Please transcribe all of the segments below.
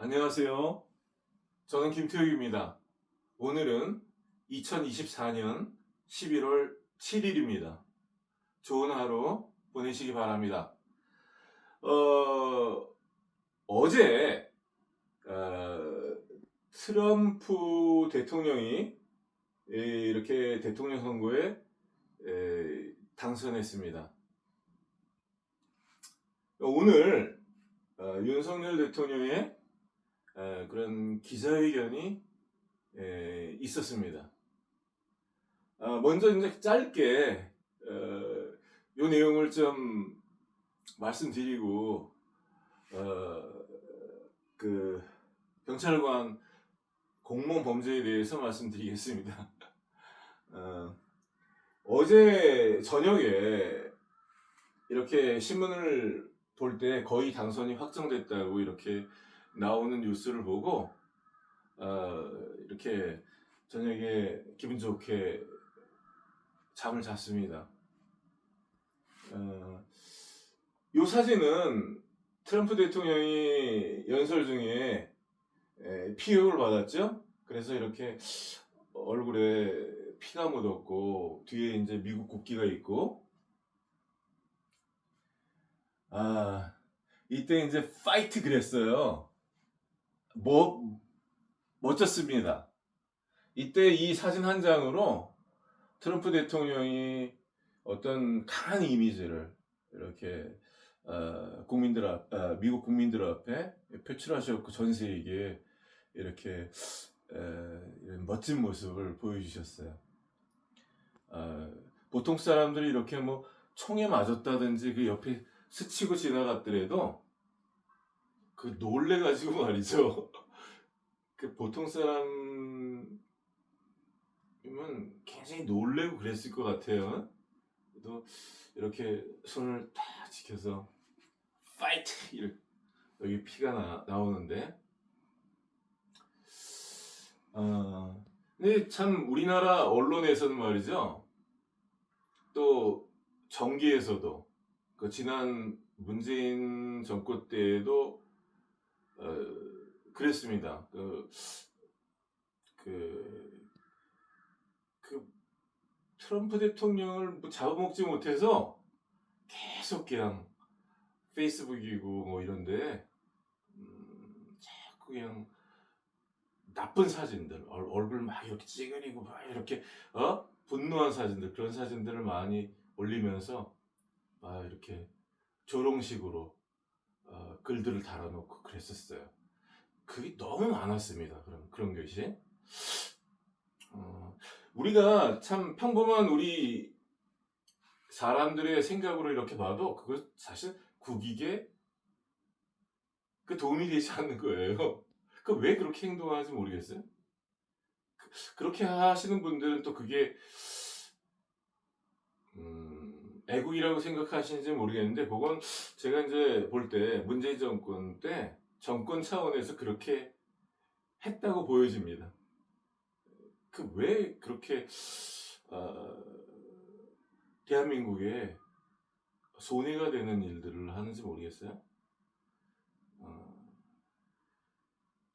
안녕하세요. 저는 김태욱입니다. 오늘은 2024년 11월 7일입니다. 좋은 하루 보내시기 바랍니다. 어제 트럼프 대통령이 이렇게 대통령 선거에 당선했습니다. 오늘 윤석열 대통령의 그런 기자회견이 있었습니다. 먼저 이제 짧게 이 내용을 좀 말씀드리고 그 경찰관 공무원 범죄에 대해서 말씀드리겠습니다. 어제 저녁에 이렇게 신문을 볼 때 거의 당선이 확정됐다고 이렇게 나오는 뉴스를 보고 이렇게 저녁에 기분 좋게 잠을 잤습니다. 이 사진은 트럼프 대통령이 연설 중에 피격을 받았죠. 그래서 이렇게 얼굴에 피가 묻었고 뒤에 이제 미국 국기가 있고 이때 이제 파이트 그랬어요. 멋졌습니다. 이때 이 사진 한 장으로 트럼프 대통령이 어떤 강한 이미지를 이렇게 미국 국민들 앞에 표출하셨고 전 세계에 이렇게 이런 멋진 모습을 보여주셨어요. 보통 사람들이 이렇게 뭐 총에 맞았다든지 그 옆에 스치고 지나갔더라도 그 놀래가지고 말이죠. 그 보통 사람이면 굉장히 놀래고 그랬을 것 같아요. 또 이렇게 손을 딱 지켜서 파이트 이렇게 여기 피가 나오는데 근데 참 우리나라 언론에서는 말이죠. 또 정계에서도 그 지난 문재인 정권 때에도 그랬습니다. 그 트럼프 대통령을 뭐 잡아먹지 못해서 계속 그냥 페이스북이고 뭐 이런데 자꾸 그냥 나쁜 사진들, 얼굴 막 이렇게 찌그리고 막 이렇게 분노한 사진들, 그런 사진들을 많이 올리면서 막 이렇게 조롱식으로 글들을 달아놓고 그랬었어요. 그게 너무 많았습니다. 그런 것이. 우리가 참 평범한 우리 사람들의 생각으로 이렇게 봐도 그거 사실 국익에 그 도움이 되지 않는 거예요. 그 왜 그렇게 행동하는지 모르겠어요. 그렇게 하시는 분들은 또 그게 애국이라고 생각하시는지 모르겠는데 그건 제가 이제 볼 때 문재인 정권 때 정권 차원에서 그렇게 했다고 보여집니다. 그 왜 그렇게 대한민국에 손해가 되는 일들을 하는지 모르겠어요.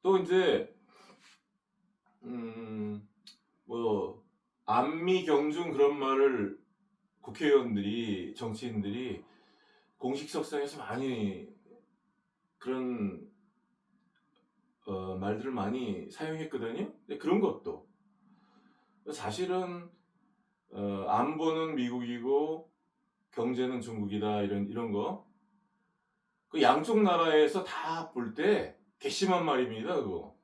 또 이제 뭐 안미 경중 그런 말을 국회의원들이 정치인들이 공식석상에서 많이 그런 말들을 많이 사용했거든요. 근데 그런 것도 사실은 안보는 미국이고 경제는 중국이다 이런 거. 그 양쪽 나라에서 다 볼 때 괘씸한 말입니다. 그거.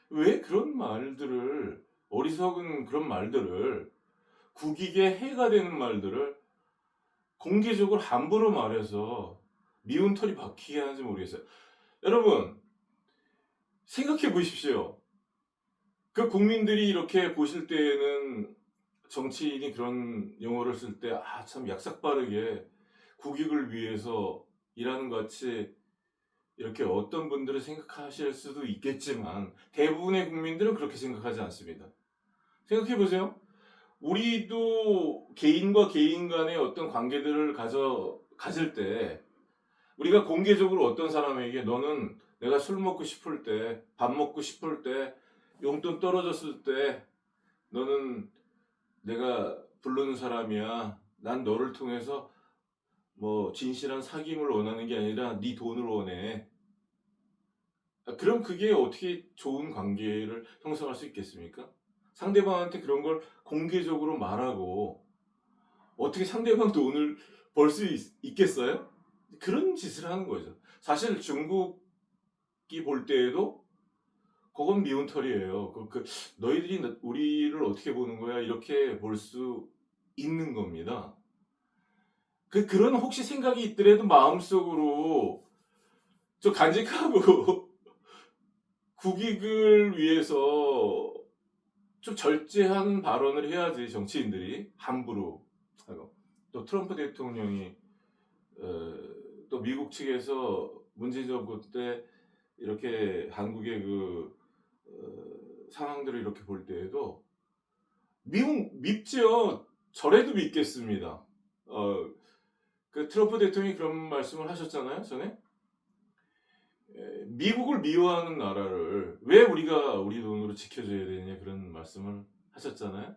왜 그런 말들을 어리석은 그런 말들을 국익에 해가 되는 말들을 공개적으로 함부로 말해서 미운 털이 박히게 하는지 모르겠어요. 여러분 생각해 보십시오. 그 국민들이 이렇게 보실 때에는 정치인이 그런 용어를 쓸 때 참 약삭빠르게 국익을 위해서 일하는 것 같이 이렇게 어떤 분들은 생각하실 수도 있겠지만 대부분의 국민들은 그렇게 생각하지 않습니다. 생각해 보세요. 우리도 개인과 개인 간의 어떤 관계들을 가질 때 우리가 공개적으로 어떤 사람에게 너는 내가 술 먹고 싶을 때, 밥 먹고 싶을 때, 용돈 떨어졌을 때 너는 내가 부르는 사람이야. 난 너를 통해서 뭐 진실한 사귐을 원하는 게 아니라 네 돈을 원해. 그럼 그게 어떻게 좋은 관계를 형성할 수 있겠습니까? 상대방한테 그런 걸 공개적으로 말하고 어떻게 상대방 돈을 벌 수 있겠어요? 그런 짓을 하는 거죠. 사실 중국이 볼 때에도 그건 미운 털이에요. 너희들이 우리를 어떻게 보는 거야? 이렇게 볼 수 있는 겁니다. 그런 혹시 생각이 있더라도 마음속으로 좀 간직하고 국익을 위해서 좀 절제하는 발언을 해야지 정치인들이 함부로 하고. 또 트럼프 대통령이 또 미국 측에서 문재인 정부 때 이렇게 한국의 상황들을 이렇게 볼 때에도 밉죠. 저래도 믿겠습니다. 트럼프 대통령이 그런 말씀을 하셨잖아요, 전에. 미국을 미워하는 나라를 왜 우리가 우리 돈으로 지켜줘야 되느냐 그런 말씀을 하셨잖아요.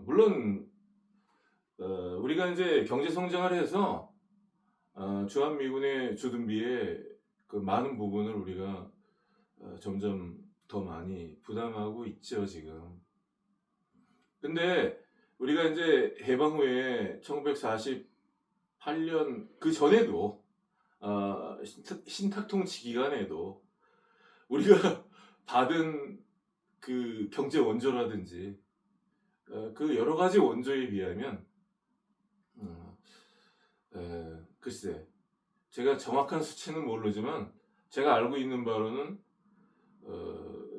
물론 우리가 이제 경제 성장을 해서 주한미군의 주둔비에 그 많은 부분을 우리가 점점 더 많이 부담하고 있죠 지금. 근데 우리가 이제 해방 후에 1948년 그 전에도 신탁통치 기간에도 우리가 받은 그 경제 원조라든지 그 여러 가지 원조에 비하면 글쎄 제가 정확한 수치는 모르지만 제가 알고 있는 바로는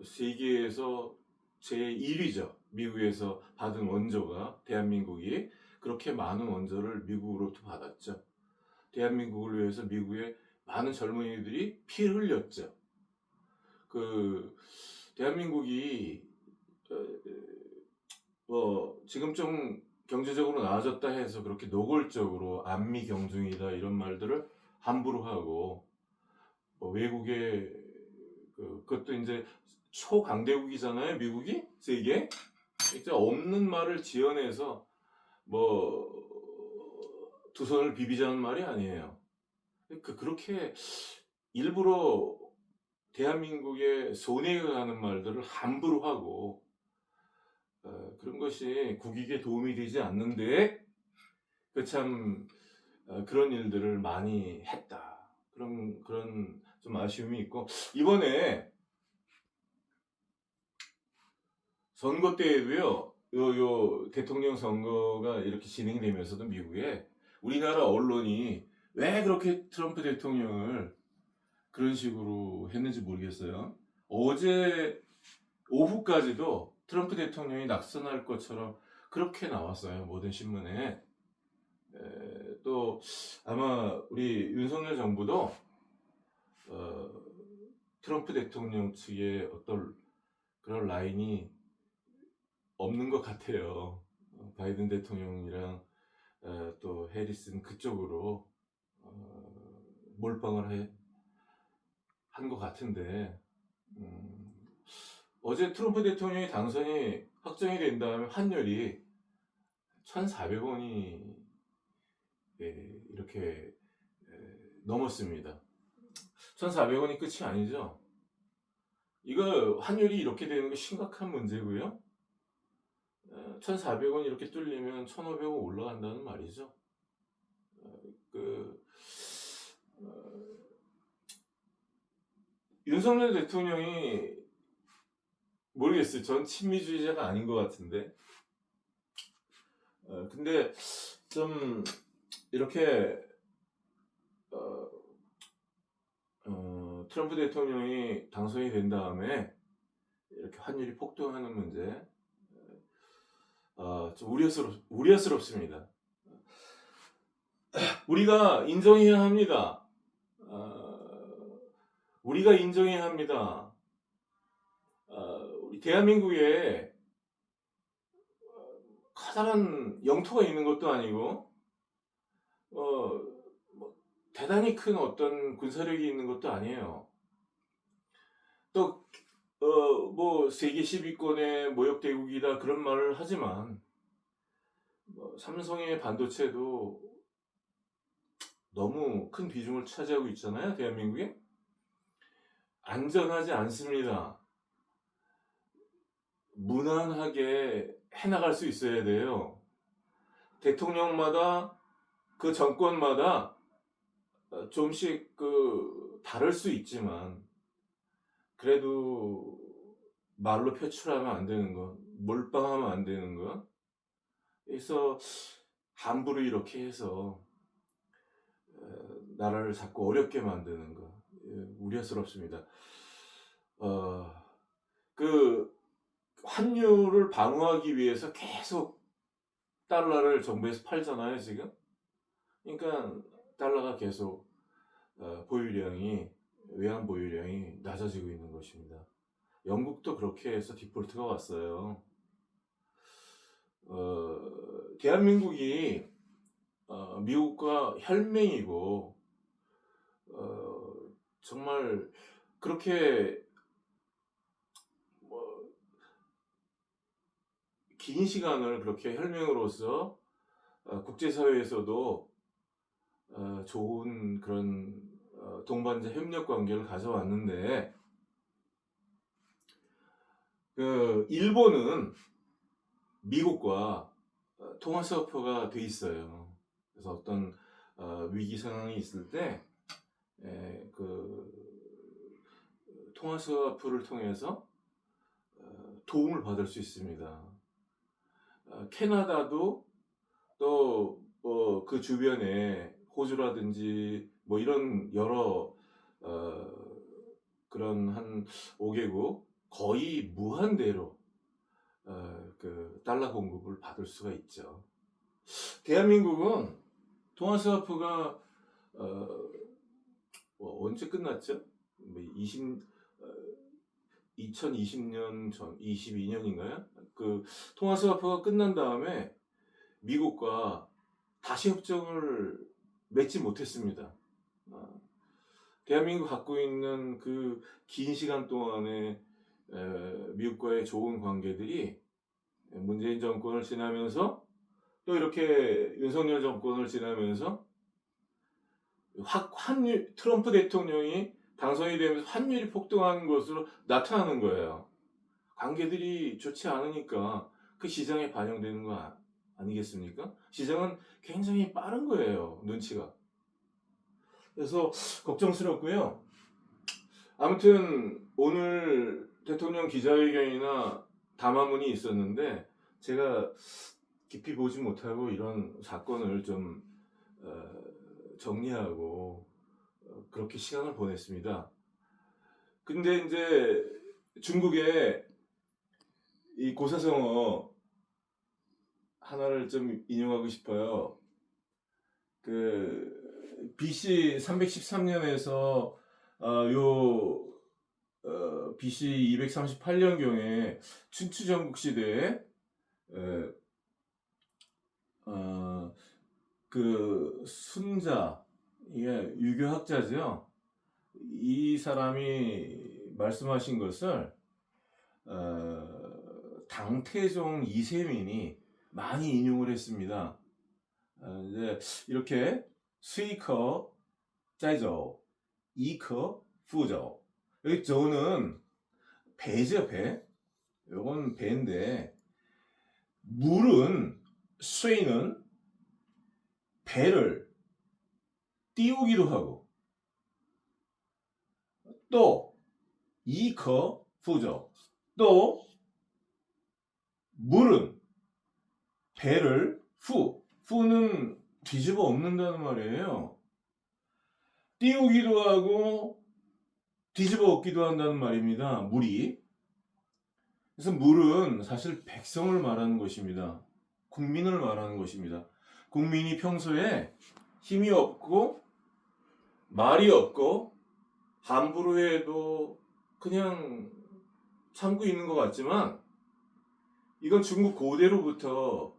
세계에서 제1위죠. 미국에서 받은 원조가 대한민국이 그렇게 많은 원조를 미국으로부터 받았죠. 대한민국을 위해서 미국의 많은 젊은이들이 피를 흘렸죠. 대한민국이 지금 좀 경제적으로 나아졌다 해서 그렇게 노골적으로 안미 경중이다 이런 말들을 함부로 하고 외국의 그것도 이제 초강대국이잖아요. 미국이 세계 이제 없는 말을 지어내서 두 손을 비비자는 말이 아니에요. 그렇게 일부러 대한민국의 손해가 가는 말들을 함부로 하고 그런 것이 국익에 도움이 되지 않는데 참 그런 일들을 많이 했다. 그런 좀 아쉬움이 있고 이번에 선거 때에도요. 요 대통령 선거가 이렇게 진행되면서도 미국에 우리나라 언론이 왜 그렇게 트럼프 대통령을 그런 식으로 했는지 모르겠어요. 어제 오후까지도 트럼프 대통령이 낙선할 것처럼 그렇게 나왔어요. 모든 신문에. 또 아마 우리 윤석열 정부도 트럼프 대통령 측에 어떤 그런 라인이 없는 것 같아요. 바이든 대통령이랑 또 해리슨 그쪽으로 몰빵을 한 것 같은데 어제 트럼프 대통령이 당선이 확정이 된 다음에 환율이 1,400원이 이렇게 넘었습니다. 1,400원이 끝이 아니죠. 이거 환율이 이렇게 되는 게 심각한 문제고요. 1,400원 이렇게 뚫리면 1,500원 올라간다는 말이죠. 윤석열 대통령이 모르겠어요. 전 친미주의자가 아닌 것 같은데. 근데 좀 이렇게 트럼프 대통령이 당선이 된 다음에 이렇게 환율이 폭등하는 문제 좀 우려스럽습니다. 우리가 인정해야 합니다. 우리가 인정해야 합니다. 우리 대한민국에 커다란 영토가 있는 것도 아니고 대단히 큰 어떤 군사력이 있는 것도 아니에요. 또 뭐 세계 10위권의 모욕 대국이다 그런 말을 하지만 뭐 삼성의 반도체도 너무 큰 비중을 차지하고 있잖아요, 대한민국에. 안전하지 않습니다. 무난하게 해나갈 수 있어야 돼요. 대통령마다 그 정권마다 좀씩 다를 수 있지만 그래도 말로 표출하면 안 되는 거, 몰빵하면 안 되는 거. 그래서 함부로 이렇게 해서 나라를 자꾸 어렵게 만드는 거 우려스럽습니다. 그 환율을 방어하기 위해서 계속 달러를 정부에서 팔잖아요, 지금. 그러니까 달러가 계속 보유량이 외환 보유량이 낮아지고 있는 것입니다. 영국도 그렇게 해서 디폴트가 왔어요. 대한민국이 미국과 혈맹이고 정말 그렇게 긴 시간을 그렇게 혈맹으로서 국제사회에서도 좋은 그런 동반자 협력 관계를 가져왔는데 일본은 미국과 통화 스와프가 돼 있어요. 그래서 어떤 위기 상황이 있을 때 통화 스와프를 통해서 도움을 받을 수 있습니다. 캐나다도 또 그 주변에 호주라든지 뭐 이런 여러 그런 한 5개국 거의 무한대로 그 달러 공급을 받을 수가 있죠. 대한민국은 통화 스와프가 언제 끝났죠? 2020년 전 22년인가요? 그 통화 스와프가 끝난 다음에 미국과 다시 협정을 맺지 못했습니다. 대한민국 갖고 있는 그 긴 시간 동안에 미국과의 좋은 관계들이 문재인 정권을 지나면서 또 이렇게 윤석열 정권을 지나면서 환율 트럼프 대통령이 당선이 되면서 환율이 폭등하는 것으로 나타나는 거예요. 관계들이 좋지 않으니까 그 시장에 반영되는 거 아니겠습니까? 시장은 굉장히 빠른 거예요, 눈치가. 그래서 걱정스럽고요. 아무튼 오늘 대통령 기자회견이나 담화문이 있었는데 제가 깊이 보지 못하고 이런 사건을 좀 정리하고 그렇게 시간을 보냈습니다. 근데 이제 중국의 이 고사성어 하나를 좀 인용하고 싶어요. BC 313년에서 BC 238년경에 춘추전국 시대에 순자, 이게 유교학자죠. 이 사람이 말씀하신 것을 당태종 이세민이 많이 인용을 했습니다. 이제 이렇게 수이커 짜이저, 이커 후저. 여기 저는 배죠, 배. 이건 배인데 물은 수이는 배를 띄우기도 하고 또 이커 후저. 또 물은 배를 후는 뒤집어 엎는다는 말이에요. 띄우기도 하고 뒤집어 엎기도 한다는 말입니다. 물이. 그래서 물은 사실 백성을 말하는 것입니다. 국민을 말하는 것입니다. 국민이 평소에 힘이 없고 말이 없고 함부로 해도 그냥 참고 있는 것 같지만 이건 중국 고대로부터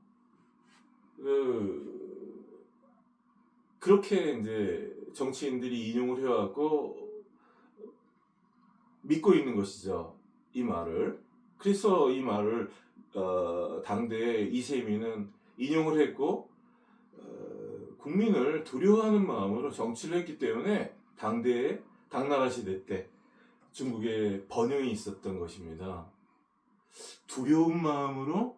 그렇게 이제 정치인들이 인용을 해왔고 믿고 있는 것이죠. 이 말을. 그래서 이 말을 당대 이세민은 인용을 했고 국민을 두려워하는 마음으로 정치를 했기 때문에 당나라 시대 때 중국에 번영이 있었던 것입니다. 두려운 마음으로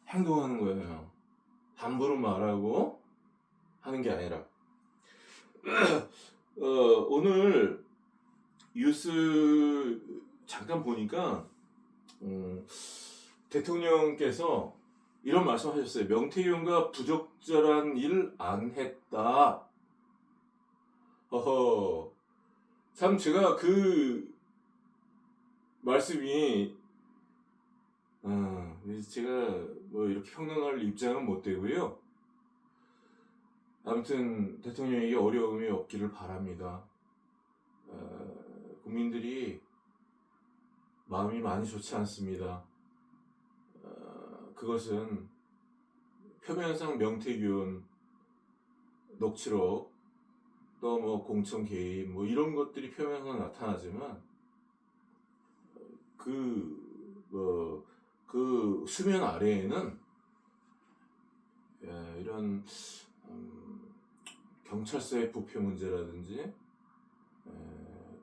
행동하는 거예요. 함부로 말하고 하는 게 아니라. 오늘 뉴스 잠깐 보니까 대통령께서 이런 말씀하셨어요. 명태균과 부적절한 일 안 했다. 참 제가 그 말씀이 제가 뭐 이렇게 평론할 입장은 못 되고요. 아무튼 대통령에게 어려움이 없기를 바랍니다. 국민들이 마음이 많이 좋지 않습니다. 그것은 표면상 명태균, 녹취록, 또 뭐 공천 개입 뭐 이런 것들이 표면상 나타나지만 그 수면 아래에는 이런 경찰서의 부패 문제라든지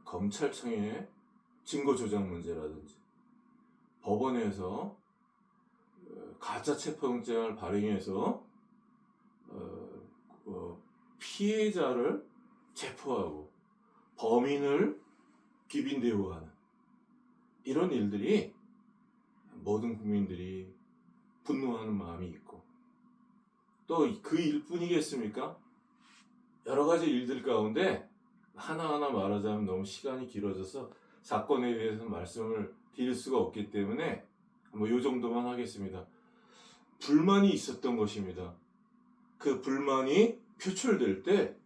검찰청의 증거 조작 문제라든지 법원에서 가짜 체포영장을 발행해서 피해자를 체포하고 범인을 기빈 대우하는 이런 일들이 모든 국민들이 분노하는 마음이 있고 또 그 일뿐이겠습니까? 여러 가지 일들 가운데 하나하나 말하자면 너무 시간이 길어져서 사건에 대해서 말씀을 드릴 수가 없기 때문에 뭐 요 정도만 하겠습니다. 불만이 있었던 것입니다. 그 불만이 표출될 때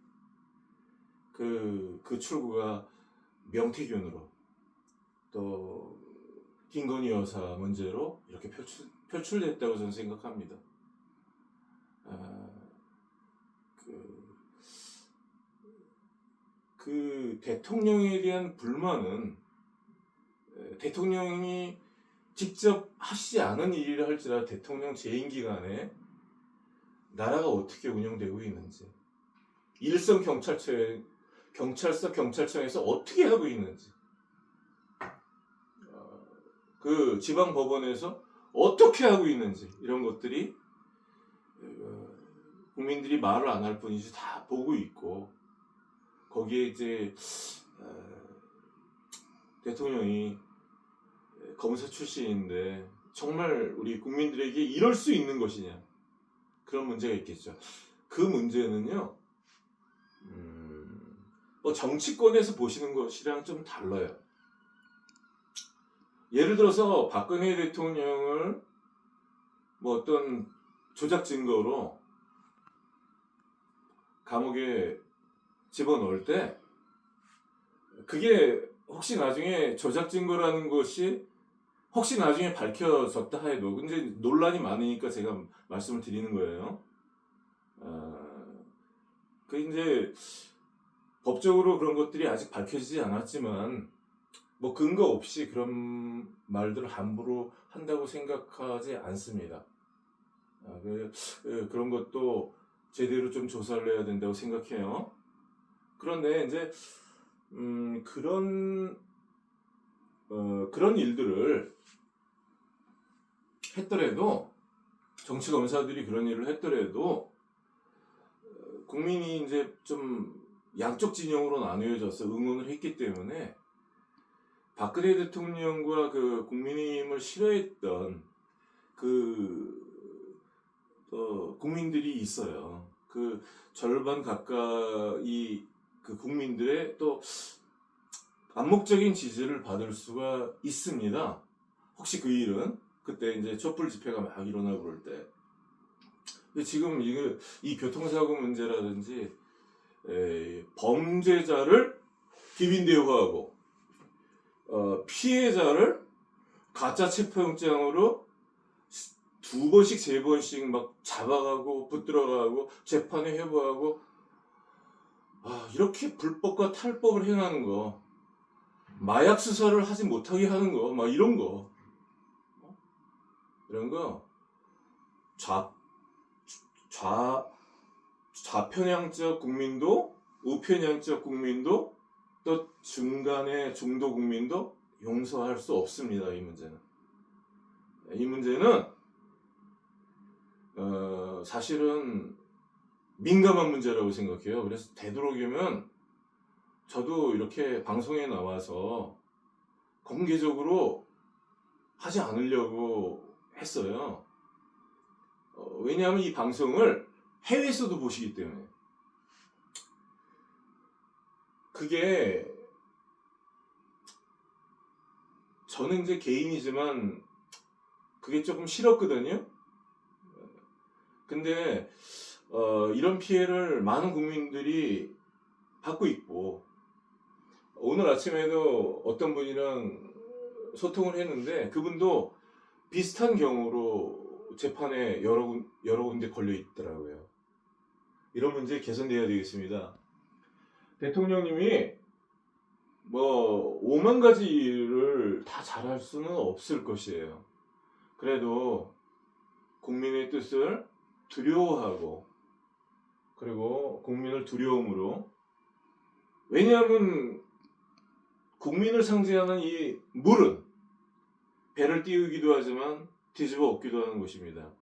그 출구가 명태균으로 또 김건희 여사 문제로 이렇게 표출됐다고 저는 생각합니다. 그 대통령에 대한 불만은 대통령이 직접 하시지 않은 일이라 할지라도 대통령 재임 기간에 나라가 어떻게 운영되고 있는지, 일선 경찰청에서 어떻게 하고 있는지, 그 지방 법원에서 어떻게 하고 있는지 이런 것들이 국민들이 말을 안 할 뿐이지 다 보고 있고 거기에 이제 대통령이 검사 출신인데 정말 우리 국민들에게 이럴 수 있는 것이냐 그런 문제가 있겠죠. 그 문제는요 뭐 정치권에서 보시는 것이랑 좀 달라요. 예를 들어서 박근혜 대통령을 뭐 어떤 조작 증거로 감옥에 집어넣을 때 그게 혹시 나중에 조작 증거라는 것이 혹시 나중에 밝혀졌다 해도 근데 논란이 많으니까 제가 말씀을 드리는 거예요. 그 이제 법적으로 그런 것들이 아직 밝혀지지 않았지만 뭐 근거 없이 그런 말들을 함부로 한다고 생각하지 않습니다. 그런 것도 제대로 좀 조사를 해야 된다고 생각해요. 그런데 이제 그런 일들을 했더라도 정치 검사들이 그런 일을 했더라도 국민이 이제 좀 양쪽 진영으로 나뉘어져서 응원을 했기 때문에 박근혜 대통령과 그 국민의힘을 싫어했던 국민들이 있어요. 그 절반 가까이 그 국민들의 또 암묵적인 지지를 받을 수가 있습니다. 혹시 그 일은 그때 이제 촛불 집회가 막 일어나고 그럴 때. 근데 지금 이 교통사고 문제라든지 범죄자를 기빈 대우하고 피해자를 가짜 체포영장으로 2번씩 3번씩 막 잡아가고 붙들어가고 재판에 회부하고 이렇게 불법과 탈법을 행하는 거, 마약 수사를 하지 못하게 하는 거, 막 이런 거, 이런 거, 좌, 좌, 좌편향적 국민도, 우편향적 국민도, 또 중간의 중도 국민도 용서할 수 없습니다. 이 문제는. 이 문제는 사실은 민감한 문제라고 생각해요. 그래서 되도록이면 저도 이렇게 방송에 나와서 공개적으로 하지 않으려고 했어요. 왜냐하면 이 방송을 해외에서도 보시기 때문에. 그게 저는 이제 개인이지만 그게 조금 싫었거든요. 근데 이런 피해를 많은 국민들이 받고 있고, 오늘 아침에도 어떤 분이랑 소통을 했는데 그분도 비슷한 경우로 재판에 여러 군데 걸려 있더라고요. 이런 문제 개선돼야 되겠습니다. 대통령님이 뭐 5만 가지 일을 다 잘할 수는 없을 것이에요. 그래도 국민의 뜻을 두려워하고, 그리고 국민을 두려움으로, 왜냐하면 국민을 상징하는 이 물은 배를 띄우기도 하지만 뒤집어 엎기도 하는 곳입니다.